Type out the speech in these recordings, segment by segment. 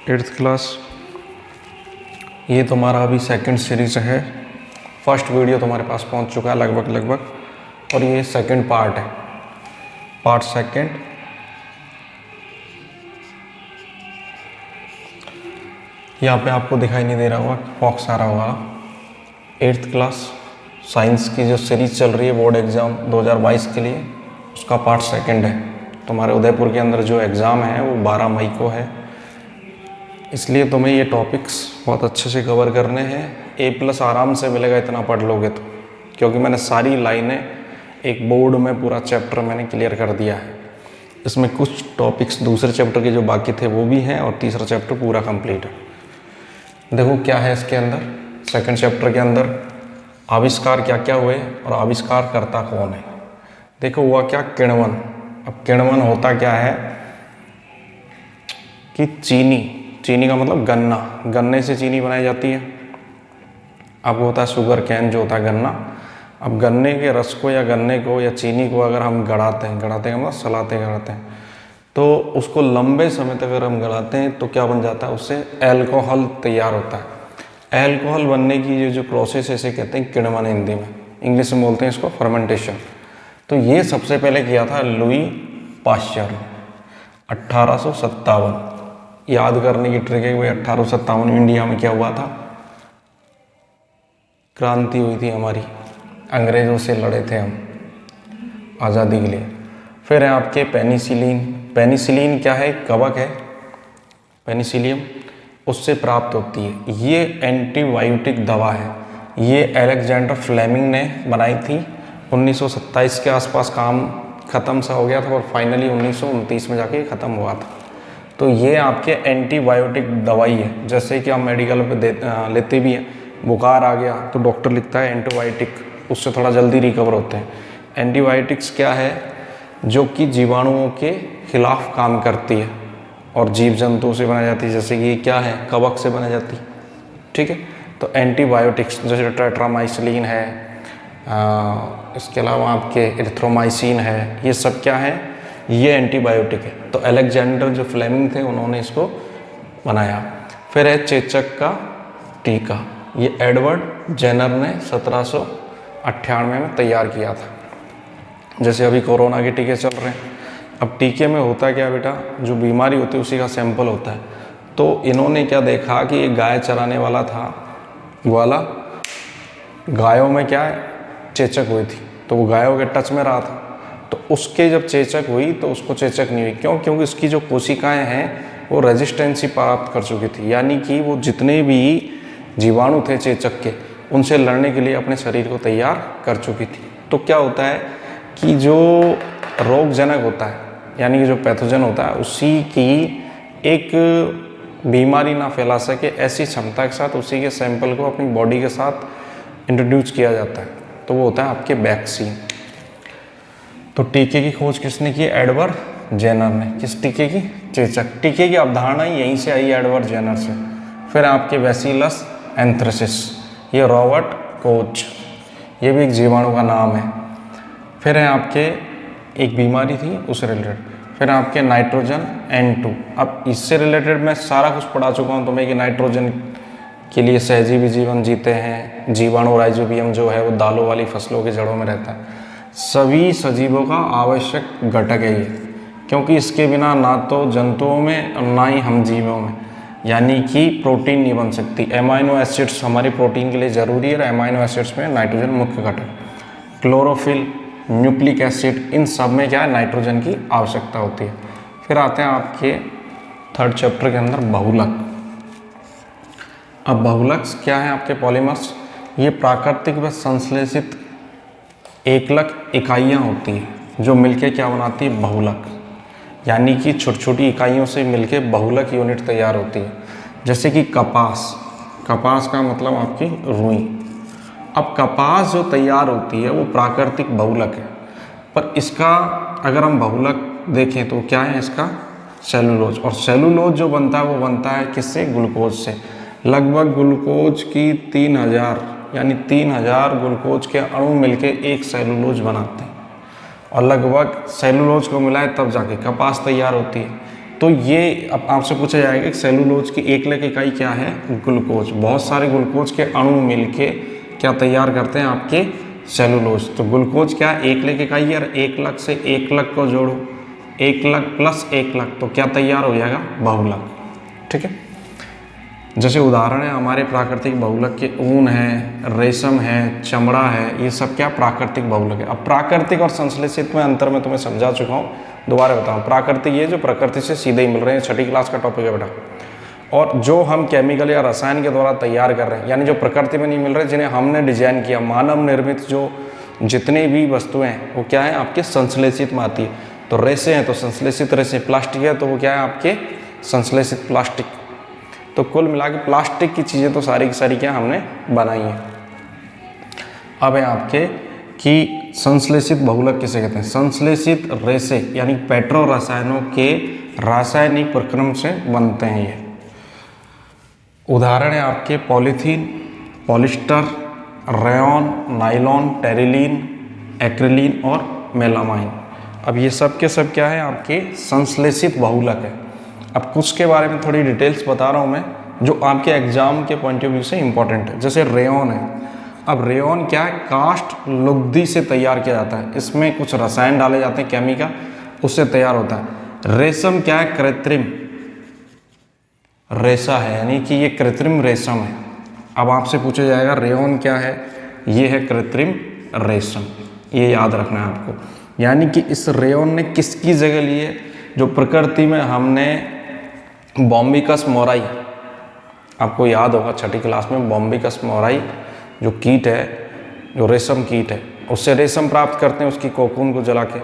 8th class, ये तुम्हारा अभी सेकंड सीरीज है। फर्स्ट वीडियो तुम्हारे पास पहुंच चुका है लगभग, और ये सेकंड पार्ट है, पार्ट सेकंड। यहाँ पे आपको दिखाई नहीं दे रहा होगा, फॉक्स आ रहा होगा। 8th क्लास साइंस की जो सीरीज चल रही है बोर्ड एग्ज़ाम 2022 के लिए, उसका पार्ट सेकंड है। तुम्हारे उदयपुर के अंदर जो एग्ज़ाम है वो 12 मई को है, इसलिए तुम्हें ये टॉपिक्स बहुत अच्छे से कवर करने हैं। A+ आराम से मिलेगा इतना पढ़ लोगे तो, क्योंकि मैंने सारी लाइनें एक बोर्ड में पूरा चैप्टर मैंने क्लियर कर दिया है। इसमें कुछ टॉपिक्स दूसरे चैप्टर के जो बाकी थे वो भी हैं, और तीसरा चैप्टर पूरा कंप्लीट है। देखो क्या है इसके अंदर। सेकंड चैप्टर के अंदर आविष्कार क्या क्या हुए और आविष्कार करता कौन है। देखो हुआ क्या, किण्वन। अब किण्वन होता क्या है कि चीनी का मतलब गन्ना, गन्ने से चीनी बनाई जाती है। अब होता है शुगर कैन, जो होता है गन्ना। अब गन्ने के रस को या गन्ने को या चीनी को अगर हम गड़ाते हैं मतलब सलाते हैं, तो उसको लंबे समय तक अगर हम गलाते हैं तो क्या बन जाता है, उससे अल्कोहल तैयार होता है। अल्कोहल बनने की जो प्रोसेस है इसे कहते हैं किण्वन, हिंदी में। इंग्लिश में बोलते हैं इसको फर्मेंटेशन। तो ये सबसे पहले किया था लुई पाश्चर ने 1857। याद करने की ट्रिक है भाई, 1857 में इंडिया में क्या हुआ था, क्रांति हुई थी हमारी, अंग्रेज़ों से लड़े थे हम आज़ादी के लिए। फिर है आपके पेनिसिलिन। पेनिसिलिन क्या है, कवक है, पेनिसिलियम, उससे प्राप्त होती है। ये एंटीबायोटिक दवा है। ये अलेक्जेंडर फ्लेमिंग ने बनाई थी। 1927 के आसपास काम ख़त्म सा हो गया था, और फाइनली 1929 में जाके ख़त्म हुआ था। तो ये आपके एंटीबायोटिक दवाई है। जैसे कि हम मेडिकल पे लेते भी हैं, बुखार आ गया तो डॉक्टर लिखता है एंटीबायोटिक, उससे थोड़ा जल्दी रिकवर होते हैं। एंटीबायोटिक्स क्या है, जो कि जीवाणुओं के खिलाफ काम करती है और जीव जंतुओं से बनाई जाती है। जैसे कि क्या है, कवक से बनाई जाती है, ठीक है। तो एंटीबायोटिक्स जैसे टेट्रामाइसिलिन है, इसके अलावा आपके एरिथ्रोमाइसिन है, ये सब क्या है, ये एंटीबायोटिक है। तो अलेक्जेंडर जो फ्लेमिंग थे उन्होंने इसको बनाया। फिर है चेचक का टीका। ये एडवर्ड जेनर ने 1798 में तैयार किया था। जैसे अभी कोरोना के टीके चल रहे हैं। अब टीके में होता क्या बेटा, जो बीमारी होती है उसी का सैंपल होता है। तो इन्होंने क्या देखा कि एक गाय चराने वाला था, ग्वाला, गायों में क्या है, चेचक हुई थी, तो वो गायों के टच में रहा था। तो उसके जब चेचक हुई तो उसको चेचक नहीं हुई। क्यों? क्योंकि उसकी जो कोशिकाएं हैं वो रेजिस्टेंसी प्राप्त कर चुकी थी, यानी कि वो जितने भी जीवाणु थे चेचक के, उनसे लड़ने के लिए अपने शरीर को तैयार कर चुकी थी। तो क्या होता है कि जो रोगजनक होता है, यानी कि जो पैथोजन होता है, उसी की एक बीमारी ना फैला सके, ऐसी क्षमता के साथ उसी के सैंपल को अपनी बॉडी के साथ इंट्रोड्यूस किया जाता है। तो वो होता है आपके वैक्सीन। तो टीके की खोज किसने की? एडवर्ड जेनर ने। किस टीके की? चेचक। टीके की अवधारणा यहीं से आई, एडवर्ड जेनर से। फिर आपके बैसिलस एंथ्रेसिस, ये रॉबर्ट कोच, ये भी एक जीवाणु का नाम है। फिर है आपके एक बीमारी थी उससे रिलेटेड। फिर आपके नाइट्रोजन N2। अब इससे रिलेटेड मैं सारा कुछ पढ़ा चुका हूँ तुम्हें कि नाइट्रोजन के लिए सहजीवी जीवन जीते हैं। जीवाणु राइजोबियम जो है वो दालों वाली फसलों की जड़ों में रहता है। सभी सजीवों का आवश्यक घटक है ये, क्योंकि इसके बिना ना तो जंतुओं में और ना ही हम जीवों में, यानी कि प्रोटीन नहीं बन सकती। एमाइनो एसिड्स हमारी प्रोटीन के लिए ज़रूरी है, और एमाइनो एसिड्स में नाइट्रोजन मुख्य घटक। क्लोरोफिल, न्यूक्लिक एसिड, इन सब में क्या है, नाइट्रोजन की आवश्यकता होती है। फिर आते हैं आपके थर्ड चैप्टर के अंदर बहुलक। अब बहुलक क्या है, आपके पॉलीमर्स। ये प्राकृतिक व संश्लेषित एकलक इकाइयाँ होती हैं जो मिलके क्या बनाती है, बहुलक, यानी कि छोटी छोटी इकाइयों से मिलके बहुलक यूनिट तैयार होती है। जैसे कि कपास, कपास का मतलब आपकी रुई। अब कपास जो तैयार होती है वो प्राकृतिक बहुलक है, पर इसका अगर हम बहुलक देखें तो क्या है इसका, सेलुलोज। और सेलुलोज जो बनता है वो बनता है किससे, ग्लूकोज से। लगभग ग्लूकोज की 3000 यानी 3000 ग्लूकोज के अणु मिलके एक सेलुलोज बनाते हैं, और लगभग सेलुलोज को मिलाए तब जाके कपास तैयार होती है। तो ये अब आपसे पूछा जाएगा कि सेलुलोज की एकलक इकाई क्या है? ग्लूकोज। बहुत सारे ग्लूकोज के अणु मिलके क्या तैयार करते हैं? आपके सेलुलोज। तो ग्लूकोज क्या है? एकलक इकाई है, और एकलक से एकलक को जोड़ो, एकलक प्लस एकलक, तो क्या तैयार हो जाएगा? बहुलक। ठीक है, जैसे उदाहरण है हमारे प्राकृतिक बहुलक के ऊन है, रेशम है, चमड़ा है, ये सब क्या प्राकृतिक बहुलक है। अब प्राकृतिक और संश्लेषित में अंतर मैं तुम्हें समझा चुका हूँ, दोबारा बताऊँ। प्राकृतिक ये जो प्रकृति से सीधे ही मिल रहे हैं, छठी क्लास का टॉपिक है बेटा। और जो हम केमिकल या रसायन के द्वारा तैयार कर रहे हैं, यानी जो प्रकृति में नहीं मिल रहे, जिन्हें हमने डिजाइन किया, मानव निर्मित जो जितनी भी वस्तुएं हैं वो क्या है? आपके संश्लेषित में आती है। तो रेसे हैं तो संश्लेषित रेसे, प्लास्टिक है तो वो क्या है? आपके संश्लेषित प्लास्टिक। तो कुल मिला के प्लास्टिक की चीज़ें तो सारी की सारी क्या हमने बनाई हैं। अब है आपके कि संश्लेषित बहुलक किसे कहते हैं? संश्लेषित रेसे यानी पेट्रो रसायनों के रासायनिक प्रक्रम से बनते हैं ये। उदाहरण है आपके polythene, polyester, rayon, nylon, terylene, acrilan और मेलामाइन। अब ये सब के सब क्या है? आपके संश्लेषित बहुलक है। अब कुछ के बारे में थोड़ी डिटेल्स बता रहा हूँ मैं, जो आपके एग्जाम के पॉइंट ऑफ व्यू से इंपॉर्टेंट है। जैसे रेयॉन है, अब रेयॉन क्या है? कास्ट लुगदी से तैयार किया जाता है, इसमें कुछ रसायन डाले जाते हैं केमिकल, उससे तैयार होता है। रेशम क्या है? कृत्रिम रेशा है, यानी कि ये कृत्रिम रेशम है। अब आपसे पूछा जाएगा रेयॉन क्या है? ये है कृत्रिम रेशम, ये याद रखना है आपको। यानी कि इस रेयॉन ने किसकी जगह ली है? जो प्रकृति में हमने बॉम्बिकस मोराई, आपको याद होगा छठी क्लास में, बॉम्बिकस मोराई जो कीट है, जो रेशम कीट है, उससे रेशम प्राप्त करते हैं उसकी कोकून को जला के।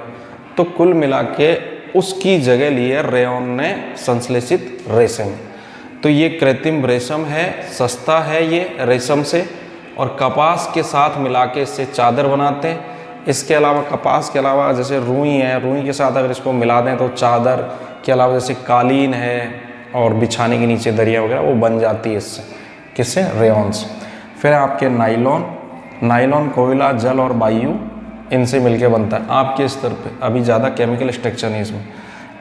तो कुल मिला के उसकी जगह ली है रेयॉन ने संश्लेषित रेशम। तो ये कृत्रिम रेशम है, सस्ता है ये रेशम से, और कपास के साथ मिला के इससे चादर बनाते हैं। इसके अलावा कपास के अलावा जैसे रुई है, रुई के साथ अगर इसको मिला दें तो चादर के अलावा जैसे कालीन है और बिछाने के नीचे दरिया वगैरह वो बन जाती है इससे। किससे? रेयॉन से। फिर आपके नाइलॉन, नाइलॉन कोयला, जल और वायु इनसे मिलके बनता है। आपके स्तर पे अभी ज़्यादा केमिकल स्ट्रक्चर नहीं इसमें।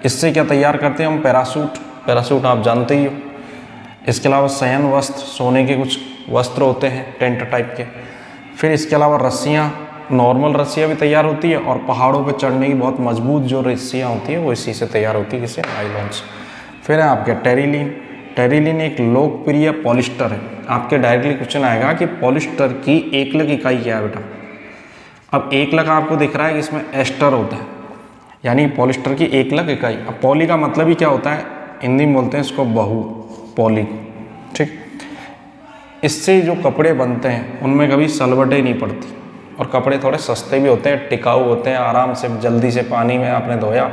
इससे क्या तैयार करते हैं हम? पैरासूट, पैरासूट आप जानते ही हो। इसके अलावा शयन वस्त्र, सोने के कुछ वस्त्र होते हैं टेंट टाइप के। फिर इसके अलावा रस्सियाँ, नॉर्मल रस्सियाँ भी तैयार होती है, और पहाड़ों पे चढ़ने की बहुत मजबूत जो रस्सियाँ होती हैं वो इसी से तैयार होती है, किससे? नाइलॉन से। फिर है आपके टेरिलीन, टेरिलीन एक लोकप्रिय पॉलिस्टर है। आपके डायरेक्टली क्वेश्चन आएगा कि पॉलिस्टर की एकलक इकाई क्या है बेटा? अब एकलक आपको दिख रहा है कि इसमें एस्टर होता है, यानी पॉलिस्टर की एकलक इकाई। अब पॉली का मतलब ही क्या होता है? हिंदी में बोलते हैं इसको बहु, पॉली। ठीक, इससे जो कपड़े बनते हैं उनमें कभी सलवटें नहीं पड़ती, और कपड़े थोड़े सस्ते भी होते हैं, टिकाऊ होते हैं, आराम से जल्दी से पानी में आपने धोया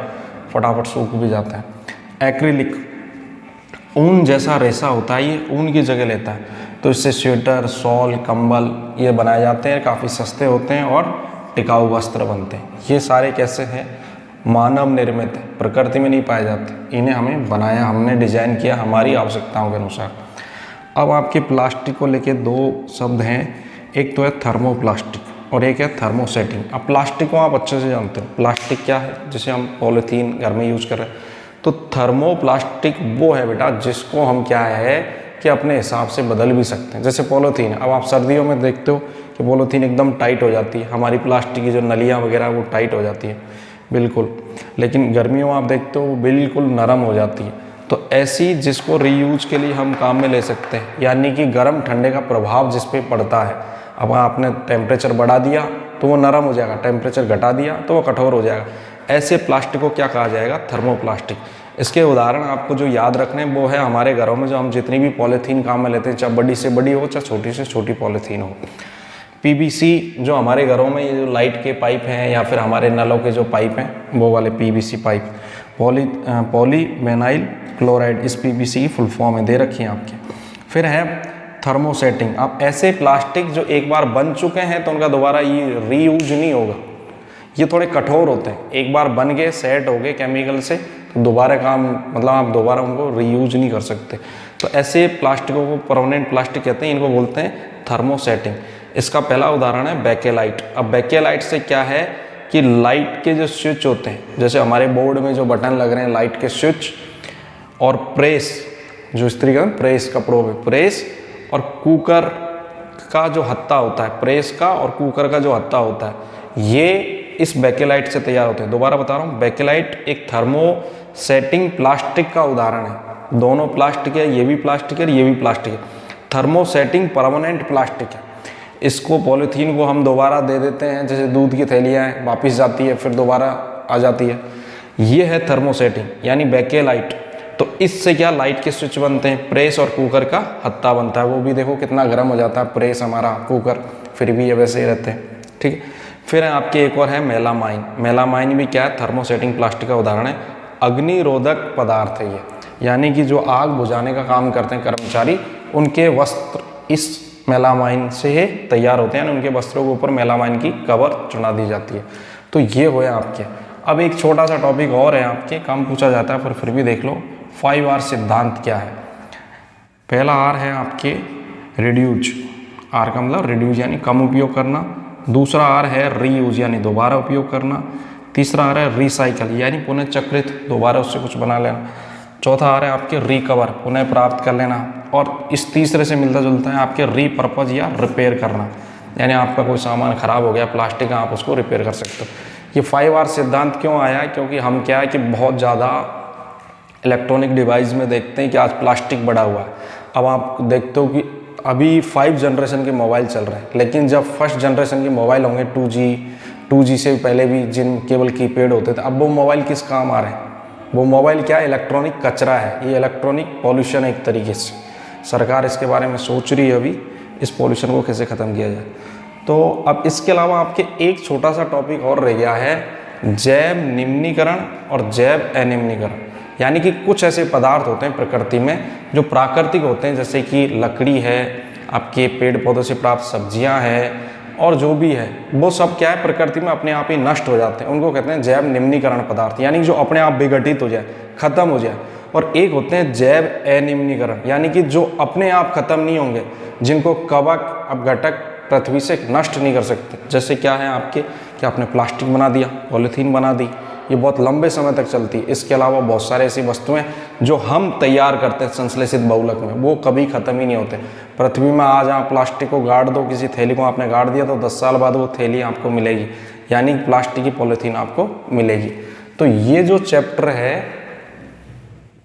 फटाफट सूख भी जाता है। एक्रिलिक ऊन जैसा रेशा होता है, ये ऊन की जगह लेता है, तो इससे स्वेटर, शॉल, कंबल ये बनाए जाते हैं, काफ़ी सस्ते होते हैं और टिकाऊ वस्त्र बनते हैं। ये सारे कैसे हैं? मानव निर्मित है, प्रकृति में नहीं पाए जाते, इन्हें हमें बनाया, हमने डिजाइन किया हमारी आवश्यकताओं के अनुसार। अब आपके प्लास्टिक को लेके दो शब्द हैं, एक तो है थर्मोप्लास्टिक और एक है थर्मोसेटिंग। अब प्लास्टिक को आप अच्छे से जानते हो, प्लास्टिक क्या है? जिसे हम पॉलीथीन घर में यूज कर रहे हैं। तो थर्मोप्लास्टिक वो है बेटा जिसको हम क्या है कि अपने हिसाब से बदल भी सकते हैं। जैसे पॉलीथीन, अब आप सर्दियों में देखते हो कि पॉलीथीन एकदम टाइट हो जाती है, हमारी प्लास्टिक की जो नलियाँ वगैरह वो टाइट हो जाती है बिल्कुल, लेकिन गर्मियों में आप देखते हो वो बिल्कुल नरम हो जाती है। तो ऐसी जिसको रीयूज के लिए हम काम में ले सकते हैं, यानी कि गर्म ठंडे का प्रभाव जिस पे पड़ता है। अब आपने टेम्परेचर बढ़ा दिया तो वो नरम हो जाएगा, टेम्परेचर घटा दिया तो वो कठोर हो जाएगा। ऐसे प्लास्टिक को क्या कहा जाएगा? थर्मोप्लास्टिक। इसके उदाहरण आपको जो याद रखने वो है हमारे घरों में जो हम जितनी भी पॉलीथीन काम में लेते हैं, चाहे बड़ी से बड़ी हो चाहे छोटी से छोटी पॉलीथीन हो। पीवीसी जो हमारे घरों में ये जो लाइट के पाइप हैं या फिर हमारे नलों के जो पाइप हैं वो वाले पीवीसी पाइप, पॉलीविनाइल क्लोराइड, इस पीवीसी की फुल फॉर्म है, दे रखी है आपके। फिर है थर्मोसेटिंग। अब ऐसे प्लास्टिक जो एक बार बन चुके हैं तो उनका दोबारा ये रीयूज नहीं होगा, ये थोड़े कठोर होते हैं, एक बार बन गए सेट हो गए केमिकल से तो दोबारा काम, मतलब आप दोबारा उनको रीयूज नहीं कर सकते। तो ऐसे प्लास्टिकों को परमानेंट प्लास्टिक कहते हैं, इनको बोलते हैं थर्मोसेटिंग। इसका पहला उदाहरण है बेकेलाइट। अब बेकेलाइट से क्या है कि लाइट के जो स्विच होते हैं, जैसे हमारे बोर्ड में जो बटन लग रहे हैं लाइट के स्विच, और प्रेस, जो इस्त्री का प्रेस, कपड़ों पे प्रेस, और कुकर का जो हत्ता होता है, प्रेस का और कुकर का जो हत्ता होता है, ये इस बेकेलाइट से तैयार होते हैं। दोबारा बता रहा हूँ, बेकेलाइट एक थर्मोसेटिंग प्लास्टिक का उदाहरण है। दोनों प्लास्टिक है, ये भी प्लास्टिक है, ये भी प्लास्टिक है। थर्मोसेटिंग परमानेंट प्लास्टिक है। इसको पॉलीथीन को हम दोबारा दे देते हैं, जैसे दूध की थैलियाँ हैं, वापस जाती है फिर दोबारा आ जाती है। ये है थर्मोसेटिंग यानी बेकेलाइट। तो इससे क्या लाइट के स्विच बनते हैं, प्रेस और कुकर का हत्ता बनता है। वो भी देखो कितना गर्म हो जाता है प्रेस हमारा, कुकर फिर भी ये वैसे ही रहते हैं, ठीक है। फिर आपके एक और है मेलामाइन। मेलामाइन भी क्या है, थर्मोसेटिंग प्लास्टिक का उदाहरण है। अग्निरोधक पदार्थ है ये, यानी कि जो आग बुझाने का काम करते हैं कर्मचारी, उनके वस्त्र इस मेलामाइन से तैयार होते हैं, उनके वस्त्रों के ऊपर मेलामाइन की कवर चढ़ा दी जाती है। तो ये हुए आपके। अब एक छोटा सा टॉपिक और है आपके, कम पूछा जाता है पर फिर भी देख लो। 5R सिद्धांत क्या है। पहला R है आपके रिड्यूज, R का मतलब रिड्यूज यानी कम उपयोग करना। दूसरा R है रीयूज यानी दोबारा उपयोग करना। तीसरा R है रिसाइकल यानी पुनः चक्रित, दोबारा उससे कुछ बना लेना। चौथा R है आपके रिकवर, पुनः प्राप्त कर लेना। और इस तीसरे से मिलता जुलता है आपके रीपर्पज या रिपेयर करना, यानी आपका कोई सामान खराब हो गया प्लास्टिक का, आप उसको रिपेयर कर सकते हो। ये 5R सिद्धांत क्यों आया, क्योंकि हम क्या है कि बहुत ज़्यादा इलेक्ट्रॉनिक डिवाइस में देखते हैं कि आज प्लास्टिक बढ़ा हुआ है। अब आप देखते हो कि अभी 5 जनरेशन के मोबाइल चल रहे हैं, लेकिन जब फर्स्ट जनरेशन के मोबाइल होंगे 2G से पहले भी जिन केवल कीपैड होते थे, अब वो मोबाइल किस काम आ रहे हैं। वो मोबाइल क्या है, इलेक्ट्रॉनिक कचरा है, ये इलेक्ट्रॉनिक पॉल्यूशन है एक तरीके से। सरकार इसके बारे में सोच रही है अभी, इस पॉल्यूशन को कैसे ख़त्म किया जाए। तो अब इसके अलावा आपके एक छोटा सा टॉपिक और रह गया है, जैव निम्नीकरण और जैव अनिम्नीकरण। यानी कि कुछ ऐसे पदार्थ होते हैं प्रकृति में जो प्राकृतिक होते हैं, जैसे कि लकड़ी है, आपके पेड़ पौधों से प्राप्त सब्जियां हैं, और जो भी है वो सब क्या है प्रकृति में अपने आप ही नष्ट हो जाते हैं। उनको कहते हैं जैव निम्नीकरण पदार्थ, यानी जो अपने आप विघटित हो जाए, खत्म हो जाए। और एक होते हैं जैव अनिम्नीकरण, यानी कि जो अपने आप खत्म नहीं होंगे, जिनको कवक अपघटक पृथ्वी से नष्ट नहीं कर सकते। जैसे क्या है आपके, कि आपने प्लास्टिक बना दिया, पॉलीथीन बना दी, ये बहुत लंबे समय तक चलती है। इसके अलावा बहुत सारे ऐसी वस्तुएं जो हम तैयार करते हैं संश्लेषित बहुलक में, वो कभी ख़त्म ही नहीं होते। पृथ्वी में आज आप प्लास्टिक को गाड़ दो, किसी थैली को आपने गाड़ दिया तो 10 साल बाद वो थैली आपको मिलेगी, यानी प्लास्टिक की पॉलीथीन आपको मिलेगी। तो ये जो चैप्टर है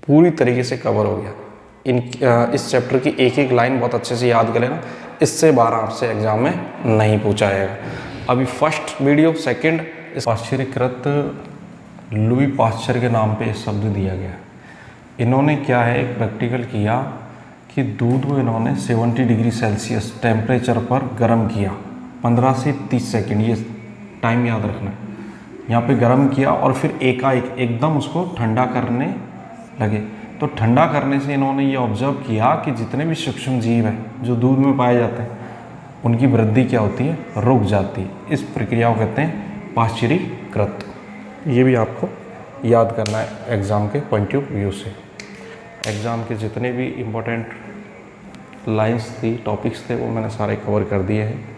पूरी तरीके से कवर हो गया। इस चैप्टर की एक एक लाइन बहुत अच्छे से याद कर लेना, इससे 12 आपसे एग्जाम में नहीं पूछा जाएगा। अभी फर्स्ट वीडियो, सेकंड, पाश्चरीकृत लुई पाश्चर के नाम पे शब्द दिया गया। इन्होंने क्या है, एक प्रैक्टिकल किया कि दूध को इन्होंने 70 डिग्री सेल्सियस टेम्परेचर पर गर्म किया, 15 से 30 सेकंड, ये टाइम याद रखना। यहाँ पे गर्म किया और फिर एकाएक एकदम उसको ठंडा करने लगे। तो ठंडा करने से इन्होंने ये ऑब्जर्व किया कि जितने भी सूक्ष्म जीव हैं जो दूध में पाए जाते हैं, उनकी वृद्धि क्या होती है, रुक जाती है। इस प्रक्रिया को कहते हैं पाश्चरीकृत। ये भी आपको याद करना है एग्ज़ाम के पॉइंट ऑफ व्यू से। एग्ज़ाम के जितने भी इम्पोर्टेंट लाइंस थी, टॉपिक्स थे, वो मैंने सारे कवर कर दिए हैं।